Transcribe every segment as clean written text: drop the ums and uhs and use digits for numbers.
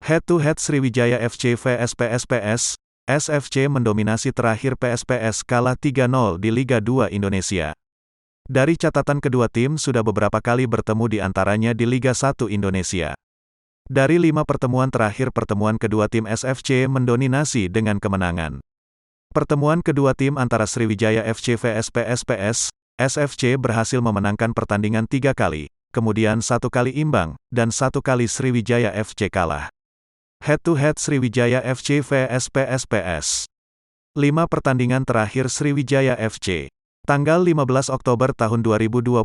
Head-to-head Sriwijaya FC vs PSPS, SFC mendominasi terakhir PSPS kalah 3-0 di Liga 2 Indonesia. Dari catatan kedua tim sudah beberapa kali bertemu di antaranya di Liga 1 Indonesia. Dari 5 pertemuan terakhir pertemuan kedua tim SFC mendominasi dengan kemenangan. Pertemuan kedua tim antara Sriwijaya FC vs PSPS, SFC berhasil memenangkan pertandingan 3 kali, kemudian 1 kali imbang, dan 1 kali Sriwijaya FC kalah. Head-to-head Sriwijaya FC vs PSPS. 5 pertandingan terakhir Sriwijaya FC. Tanggal 15 Oktober tahun 2021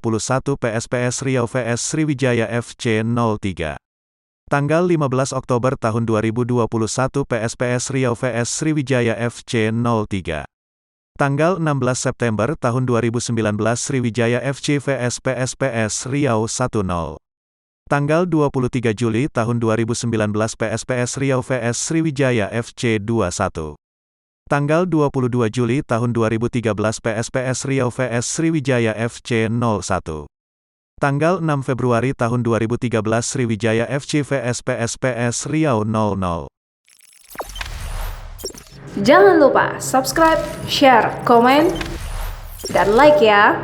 PSPS Riau vs Sriwijaya FC 03. Tanggal 15 Oktober tahun 2021 PSPS Riau vs Sriwijaya FC 03. Tanggal 16 September tahun 2019 Sriwijaya FC vs PSPS Riau 10. Tanggal 23 Juli tahun 2019 PSPS Riau vs Sriwijaya FC 21. Tanggal 22 Juli tahun 2013 PSPS Riau vs Sriwijaya FC 01. Tanggal 6 Februari tahun 2013 Sriwijaya FC vs PSPS Riau 00. Jangan lupa subscribe, share, komen, dan like ya.